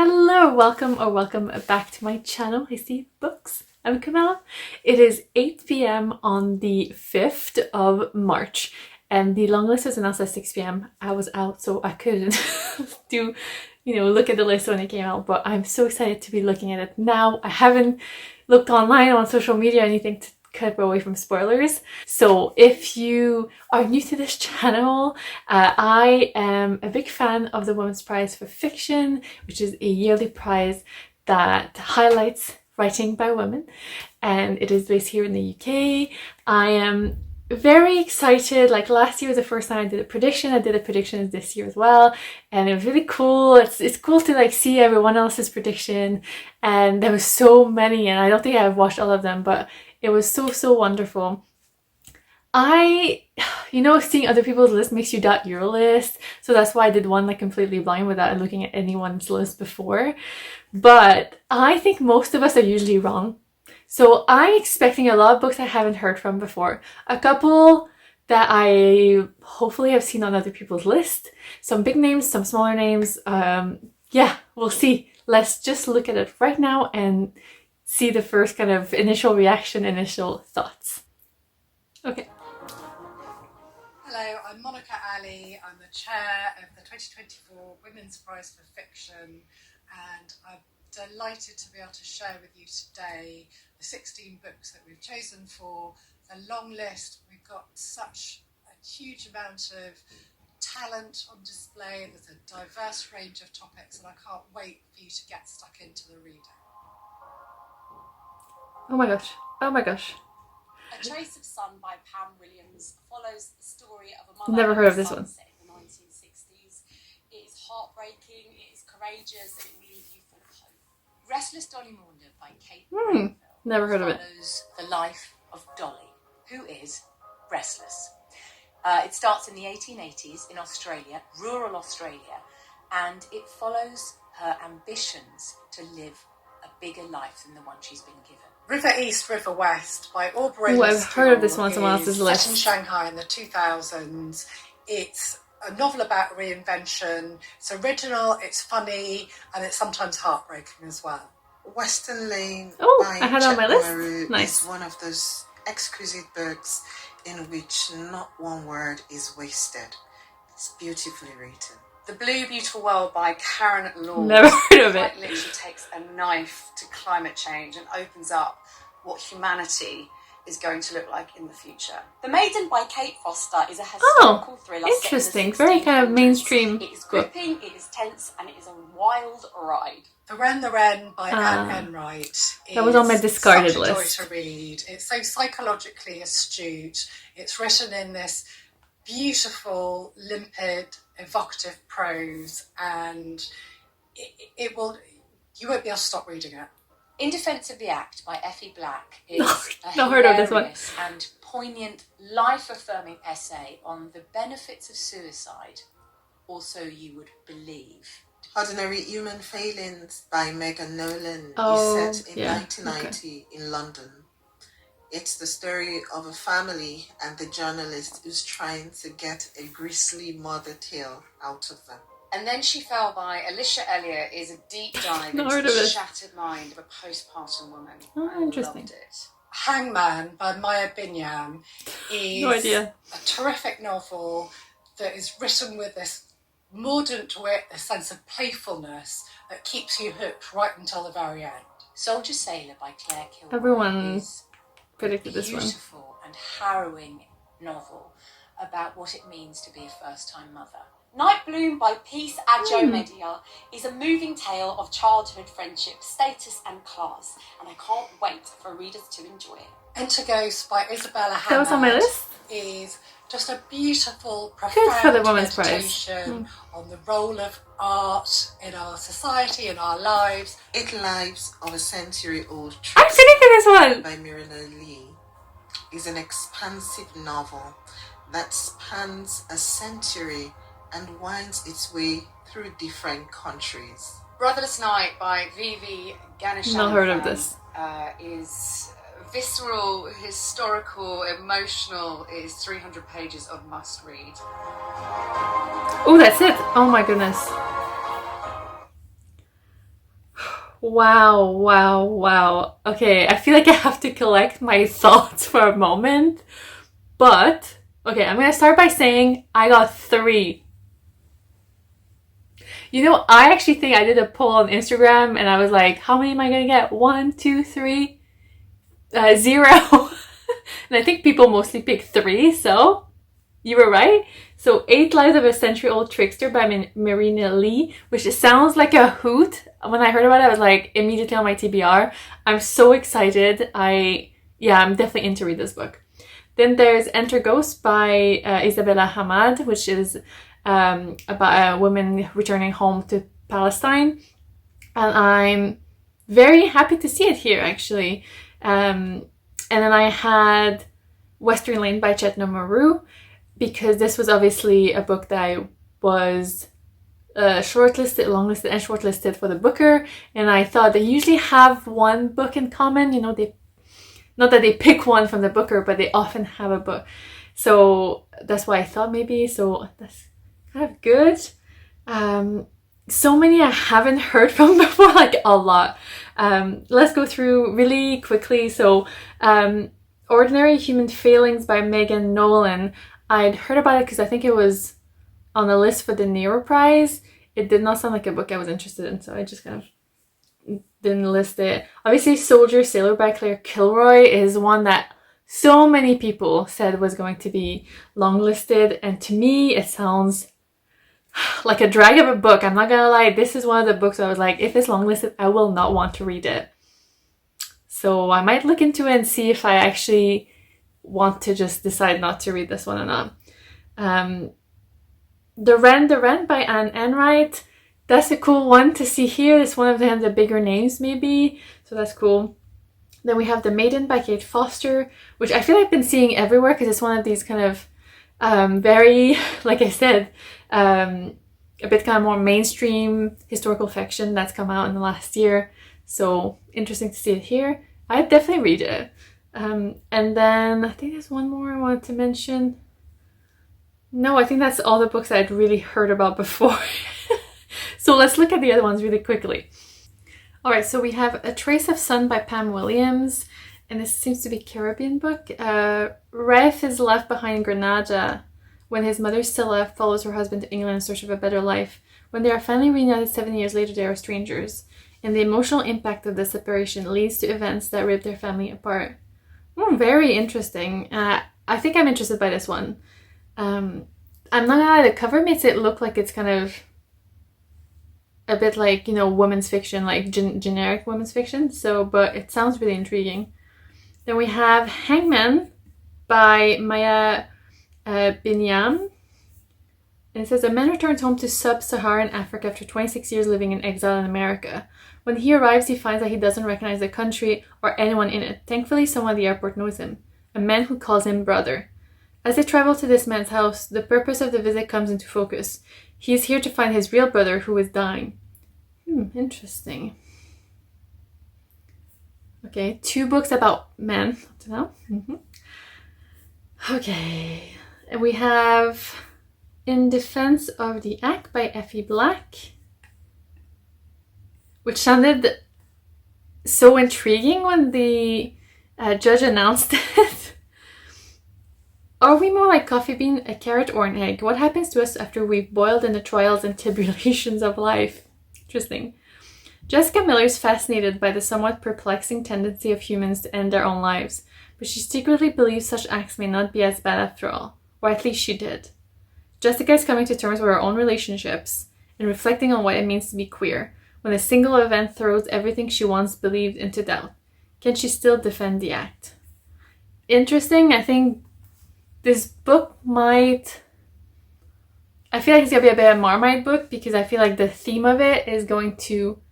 Hello, welcome back to my channel, Hasty Books. I'm Camila. It is 8 p.m. on the 5th of March and the long list was announced at 6 p.m. I was out so I couldn't look at the list when it came out, but I'm so excited to be looking at it now. I haven't looked online on social media or anything to keep away from spoilers. So if you are new to this channel, I am a big fan of the Women's Prize for Fiction, which is a yearly prize that highlights writing by women, and it is based here in the UK. I am very excited. Like last year was the first time I did a prediction. I did a prediction this year as well, and it was really cool. It's cool to like see everyone else's prediction, and there was so many, and I don't think I've watched all of them, but it was so wonderful. Seeing other people's list makes you doubt your list, so that's why I did one like completely blind without looking at anyone's list before. But I think most of us are usually wrong. So I'm expecting a lot of books I haven't heard from before. A couple that I hopefully have seen on other people's list. Some big names, some smaller names. Yeah, we'll see. Let's just look at it right now and see the first kind of initial reaction, initial thoughts. Okay. Hello, I'm Monica Ali. I'm the chair of the 2024 Women's Prize for Fiction, and I'm delighted to be able to share with you today the 16 books that we've chosen for the long list. We've got such a huge amount of talent on display. There's a diverse range of topics, and I can't wait for you to get stuck into the reading. Oh my gosh. Oh my gosh. A Trace of Sun by Pam Williams follows the story of a mother. Never heard of this one. Set in the 1960s. It is heartbreaking, it is courageous, and it will leave you full of hope. Restless Dolly Maunders by Kate Granville never heard of it. Follows the life of Dolly, who is restless. It starts in the 1880s in Australia, rural Australia, and it follows her ambitions to live a bigger life than the one she's been given. River East, River West by Aubrey. Oh, I've heard of this one on someone else's list. Set in Shanghai in the 2000s. It's a novel about reinvention. It's original, it's funny, and it's sometimes heartbreaking as well. Western Lane by I had it on my list. Nice. Is one of those exquisite books in which not one word is wasted. It's beautifully written. The Blue Beautiful World by Karen Lord. Never heard of it. Quite literally takes a knife to climate change and opens up what humanity is going to look like in the future. The Maiden by Kate Foster is a historical thriller. Interesting. Very kind of mainstream. It is gripping, it is tense, and it is a wild ride. The Wren by Anne Enright. That was on my discarded such a list. joy to read. It's so psychologically astute. It's written in this beautiful, limpid, evocative prose, and you won't be able to stop reading it. In Defence of the Act by Effie Black is a not heard of this one. hilarious and poignant, life-affirming essay on the benefits of suicide, or so you would believe. Ordinary Human Failings by Megan Nolan is set in 1990 in London. It's the story of a family and the journalist who's trying to get a grisly mother tale out of them. And Then She Fell by Alicia Elliott is a deep dive Not into heard the of it. shattered mind of a postpartum woman. Oh, interesting. I loved it. Hangman by Maya Binyam is No idea. a terrific novel that is written with this mordant wit, a sense of playfulness that keeps you hooked right until the very end. Soldier Sailor by Claire Kilroy Everyone is predicted this one. beautiful and harrowing novel about what it means to be a first-time mother. Night Bloom by Peace Adjomedia is a moving tale of childhood friendship, status and class, and I can't wait for readers to enjoy it. Enter Ghost by Isabella That was on my Hammond list. is just a beautiful, Good for the profound Women's Prize. meditation on the role of art in our society, in our lives. 8 Lives of a Century-Old I'm Truth predicting this one. by Miranda Lee is an expansive novel that spans a century and winds its way through different countries. Brotherless Night by Vivi Ganeshan. Not heard of this. Is visceral, historical, emotional. It is 300 pages of must read. Oh, that's it. Oh my goodness. Wow, wow, wow. Okay, I feel like I have to collect my thoughts for a moment. But, okay, I'm gonna start by saying I got 3. You know, I actually think I did a poll on Instagram and I was like, how many am I gonna get? 1, 2, 3, 0. And I think people mostly picked 3, so you were right. So 8 Lives of a Century-Old Trickster by Marina Lee, which sounds like a hoot. When I heard about it, I was like immediately on my TBR. I'm so excited. I'm definitely in to read this book. Then there's Enter Ghost by Isabella Hamad, which is about a woman returning home to Palestine. And I'm very happy to see it here, actually. And then I had Western Lane by Chetna Maru, because this was obviously a book that I was longisted and shortlisted for the Booker. And I thought they usually have one book in common. You know, not that they pick one from the Booker, but they often have a book. So that's why I thought maybe. So that's kind of good. So many I haven't heard from before, like a lot. Let's go through really quickly. So Ordinary Human Failings by Megan Nolan. I'd heard about it because I think it was on the list for the Nero Prize. It did not sound like a book I was interested in, so I just kind of didn't list it. Obviously, Soldier Sailor by Claire Kilroy is one that so many people said was going to be longlisted, and to me it sounds like a drag of a book. I'm not gonna lie, this is one of the books I was like, if it's longlisted, I will not want to read it. So I might look into it and see if I actually want to just decide not to read this one or not. The Wren by Anne Enright. That's a cool one to see here. It's one of the bigger names maybe, so that's cool. Then we have The Maiden by Kate Foster, which I feel like I've been seeing everywhere because it's one of these kind of very, like I said, a bit kind of more mainstream historical fiction that's come out in the last year. So interesting to see it here. I'd definitely read it. And then I think there's one more I wanted to mention. No, I think that's all the books I'd really heard about before. So let's look at the other ones really quickly. All right, so we have A Trace of Sun by Pam Williams, and this seems to be a Caribbean book. Rafe is left behind in Grenada when his mother Stella follows her husband to England in search of a better life. When they are finally reunited 7 years later, they are strangers, and the emotional impact of the separation leads to events that rip their family apart. Very interesting. I think I'm interested by this one. I'm not gonna lie, the cover makes it look like it's kind of a bit like, you know, women's fiction, like generic women's fiction. So, but it sounds really intriguing. Then we have Hangman by Maya Binyam. And it says, a man returns home to sub-Saharan Africa after 26 years living in exile in America. When he arrives, he finds that he doesn't recognize the country or anyone in it. Thankfully, someone at the airport knows him, a man who calls him brother. As they travel to this man's house, the purpose of the visit comes into focus. He is here to find his real brother who is dying. Interesting. Okay, 2 books about men up to now. Okay, and we have In Defense of the Act by Effie Black, which sounded so intriguing when the judge announced it. Are we more like coffee bean, a carrot, or an egg? What happens to us after we've boiled in the trials and tribulations of life? Interesting. Jessica Miller is fascinated by the somewhat perplexing tendency of humans to end their own lives, but she secretly believes such acts may not be as bad after all, or at least she did. Jessica is coming to terms with her own relationships and reflecting on what it means to be queer, when a single event throws everything she once believed into doubt. Can she still defend the act? Interesting. I think this book might... I feel like it's going to be a bit of a Marmite book because I feel like the theme of it is going to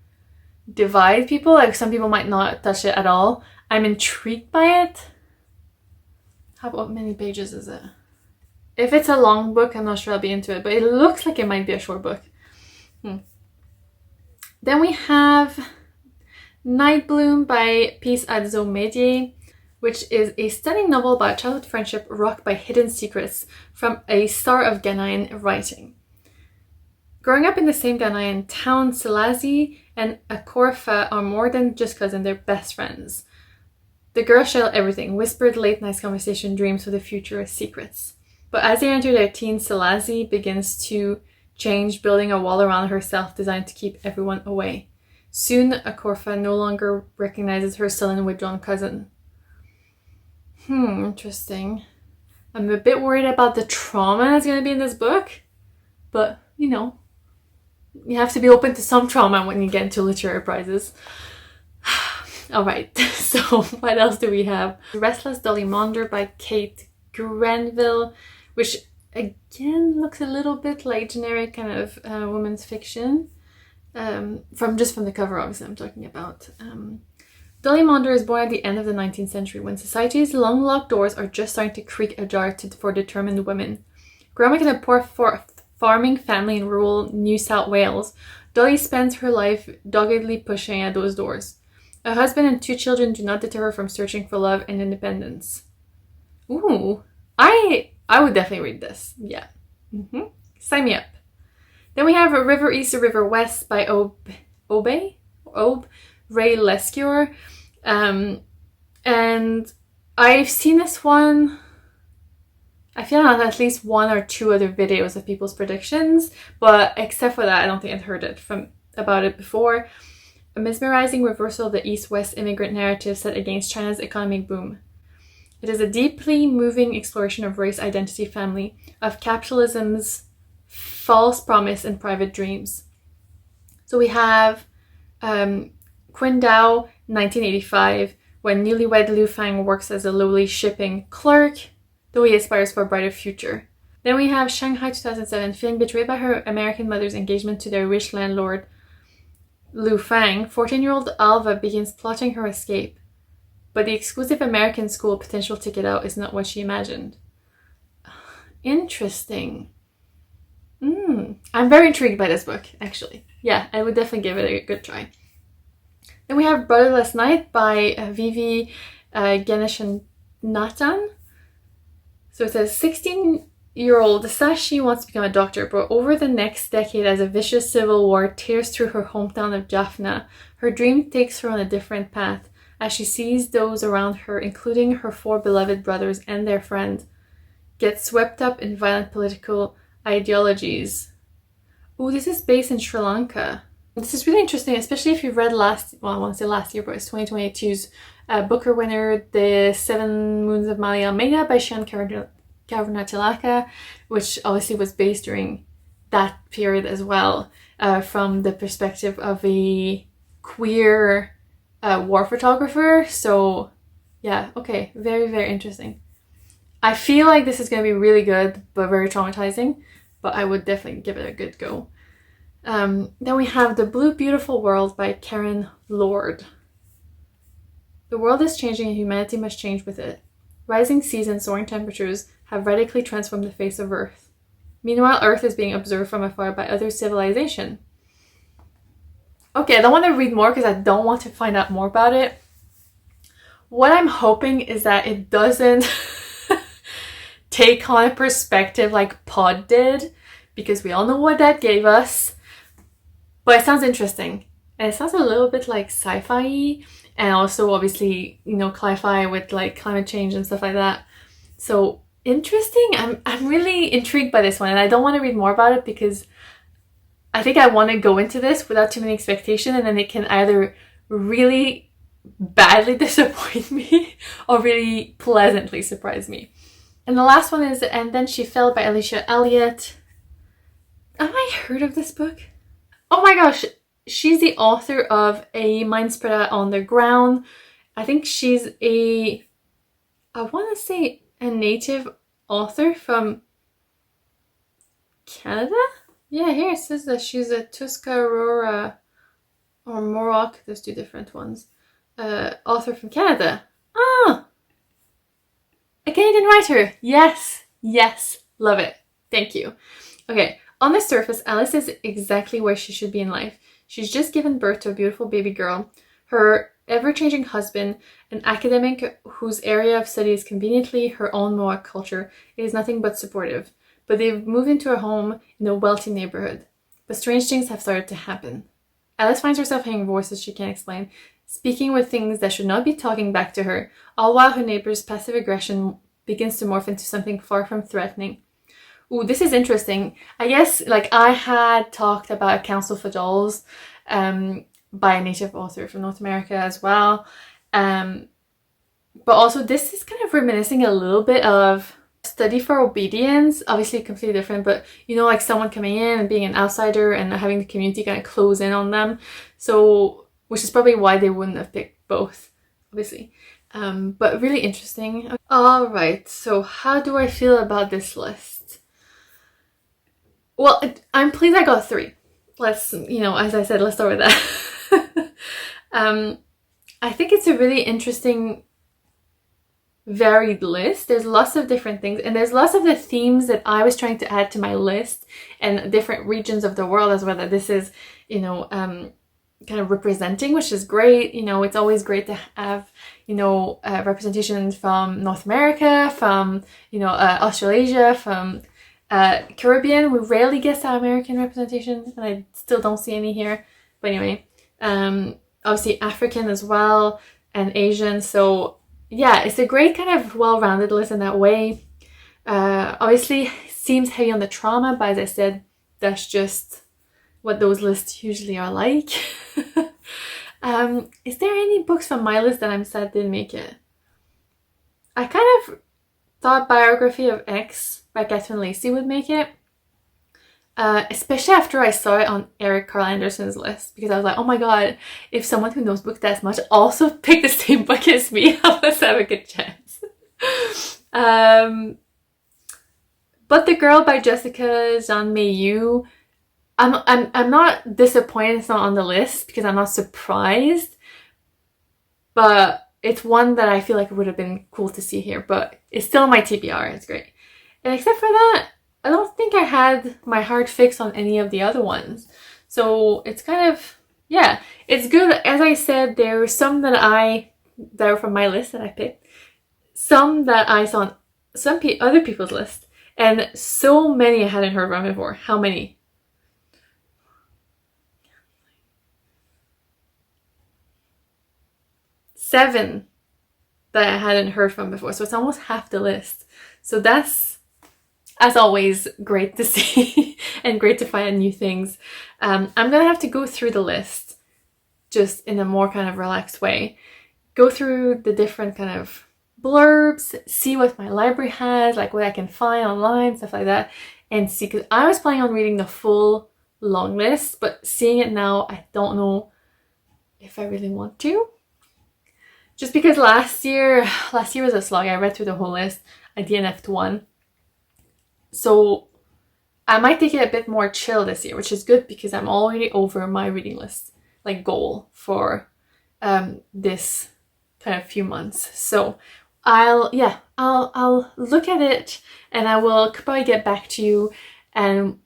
divide people. Like some people might not touch it at all. I'm intrigued by it. How many pages is it? If it's a long book, I'm not sure I'll be into it, but it looks like it might be a short book. Then we have Night Bloom by Peace Adzo-Medie, which is a stunning novel about childhood friendship rocked by hidden secrets from a star of Ghanaian writing. Growing up in the same Ghanaian town, Selassie and Akorfa are more than just cousins, they're best friends. The girls share everything, whispered late-night conversation, dreams for the future as secrets. But as they enter their teens, Selassie begins to change, building a wall around herself designed to keep everyone away. Soon, Akorfa no longer recognizes her sullen, withdrawn cousin. Interesting. I'm a bit worried about the trauma that's going to be in this book, but, you know, you have to be open to some trauma when you get into literary prizes. Alright, so what else do we have? Restless Dolly Maunder by Kate Grenville, which again looks a little bit like generic kind of women's fiction. From the cover, obviously, I'm talking about. Dolly Maunder is born at the end of the 19th century, when society's long locked doors are just starting to creak ajar for determined women. Growing up in a poor farming family in rural New South Wales, Dolly spends her life doggedly pushing at those doors. A husband and 2 children do not deter her from searching for love and independence. Ooh, I would definitely read this. Yeah. Sign me up. Then we have A River East, A River West by Obe Ray Lescure. And I've seen this one. I feel like at least 1 or 2 other videos of people's predictions, but except for that, I don't think I'd heard about it before. A mesmerizing reversal of the East-West immigrant narrative set against China's economic boom. It is a deeply moving exploration of race, identity, family, of capitalism's false promise and private dreams. So we have Qingdao, 1985, when newlywed Liu Fang works as a lowly shipping clerk, though he aspires for a brighter future. Then we have Shanghai, 2007, feeling betrayed by her American mother's engagement to their rich landlord Liu Fang, 14-year-old Alva begins plotting her escape. But the exclusive American school potential ticket out is not what she imagined. Interesting. I'm very intrigued by this book, actually. Yeah, I would definitely give it a good try. Then we have Brotherless Night by Vivi Ganeshanathan. So it says, 16-year-old Sashi wants to become a doctor, but over the next decade as a vicious civil war tears through her hometown of Jaffna, her dream takes her on a different path as she sees those around her, including her 4 beloved brothers and their friend, get swept up in violent political ideologies. Oh, this is based in Sri Lanka. This is really interesting, especially if you've read I want to say last year, but it's 2022's Booker winner, The 7 Moons of Mali Almeida by Shan Karunatilaka, which obviously was based during that period as well, from the perspective of a queer war photographer. So yeah, okay, very, very interesting. I feel like this is going to be really good, but very traumatizing, but I would definitely give it a good go. Then we have The Blue Beautiful World by Karen Lord. The world is changing and humanity must change with it. Rising seas and soaring temperatures have radically transformed the face of Earth. Meanwhile, Earth is being observed from afar by other civilization. Okay, I don't want to read more because I don't want to find out more about it. What I'm hoping is that it doesn't take on a perspective like Pod did, because we all know what that gave us. But it sounds interesting. And it sounds a little bit like sci-fi, and also obviously, you know, sci-fi with like climate change and stuff like that. So interesting. I'm really intrigued by this one, and I don't want to read more about it because I think I want to go into this without too many expectations, and then it can either really badly disappoint me or really pleasantly surprise me. And the last one is And Then She Fell by Alicia Elliott. Have I heard of this book? Oh my gosh, she's the author of A Mind Spread Out on the Ground. I think she's I want to say a native author from Canada? Yeah, here it says that she's a Tuscarora or Morocco, there's 2 different ones. Author from Canada. Ah! A Canadian writer. Yes, love it. Thank you. Okay, on the surface, Alice is exactly where she should be in life. She's just given birth to a beautiful baby girl. Her ever-changing husband, an academic whose area of study is conveniently her own Mohawk culture, is nothing but supportive. But they've moved into a home in a wealthy neighborhood. but strange things have started to happen. Alice finds herself hearing voices she can't explain, speaking with things that should not be talking back to her, all while her neighbor's passive aggression begins to morph into something far from threatening. Ooh, this is interesting. I guess, like, I had talked about Council for Dolls by a native author from North America as well. But also this is kind of reminiscing a little bit of Study for Obedience, obviously completely different, but you know, like someone coming in and being an outsider and having the community kind of close in on them. So, which is probably why they wouldn't have picked both, obviously. But really interesting. All right, so how do I feel about this list? Well, I'm pleased I got 3. Let's, you know, as I said, let's start with that. I think it's a really interesting, varied list. There's lots of different things, and there's lots of the themes that I was trying to add to my list, and different regions of the world as well, that this is, you know, kind of representing, which is great. You know, it's always great to have, you know, representation from North America, from, you know, Australasia, from Caribbean. We rarely get South American representation, and I still don't see any here. But anyway, obviously African as well, and Asian. So yeah, it's a great kind of well-rounded list in that way. Obviously seems heavy on the trauma, but as I said, that's just what those lists usually are like. Is there any books from my list that I'm sad didn't make it? I kind of thought Biography of X by Catherine Lacey would make it. Especially after I saw it on Eric Carl Anderson's list, because I was like, oh my god, if someone who knows books that much also picked the same book as me, I must have a good chance. But The Girl by Jessica Jean Mayu, I'm not disappointed it's not on the list, because I'm not surprised, but it's one that I feel like it would have been cool to see here, but it's still my TBR. It's great. And except for that, I don't think I had my hard fix on any of the other ones. So it's kind of, yeah, it's good. As I said, there were some that are from my list that I picked. Some that I saw on some other people's list. And so many I hadn't heard from before. How many? Seven that I hadn't heard from before. So it's almost half the list. So that's, as always, great to see and great to find new things. I'm gonna have to go through the list just in a more kind of relaxed way. Go through the different kind of blurbs, see what my library has, like what I can find online, stuff like that, and see, because I was planning on reading the full long list, but seeing it now, I don't know if I really want to. Just because last year was a slog. I read through the whole list. I DNF'd one. So I might take it a bit more chill this year, which is good because I'm already over my reading list, like, goal for this kind of few months. So I'll look at it, and I will probably get back to you, and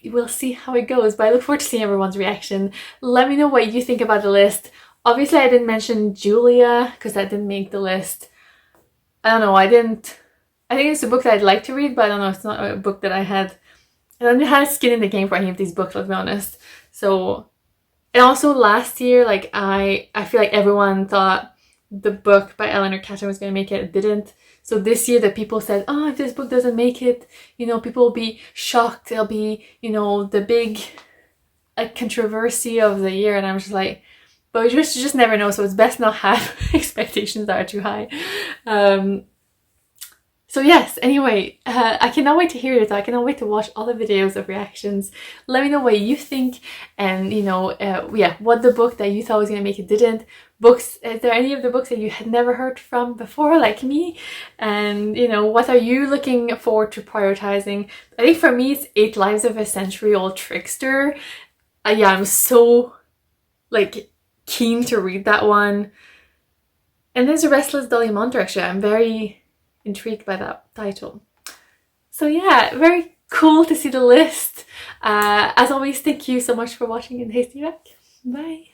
we'll see how it goes. But I look forward to seeing everyone's reaction. Let me know what you think about the list. Obviously I didn't mention Julia because that didn't make the list. I don't know, I think it's a book that I'd like to read, but I don't know, it's not a book that I don't have skin in the game for any of these books, let's be honest. So, and also last year, like, I feel like everyone thought the book by Eleanor Catherine was going to make it. It didn't. So this year that people said, oh, if this book doesn't make it, you know, people will be shocked. It'll be, you know, the big, like, controversy of the year. And I'm just like, but you just never know. So it's best not have expectations that are too high. So yes, anyway, I cannot wait to hear it. I cannot wait to watch all the videos of reactions. Let me know what you think, and, you know, what the book that you thought was going to make it didn't. Books, is there any of the books that you had never heard from before, like me? And, you know, what are you looking forward to prioritizing? I think for me, it's 8 Lives of a Century-Old Trickster. Yeah, I'm so, like, keen to read that one. And there's a Restless Dolly Munter, actually. I'm very intrigued by that title. So yeah, very cool to see the list. As always, thank you so much for watching, and hasty back. Bye.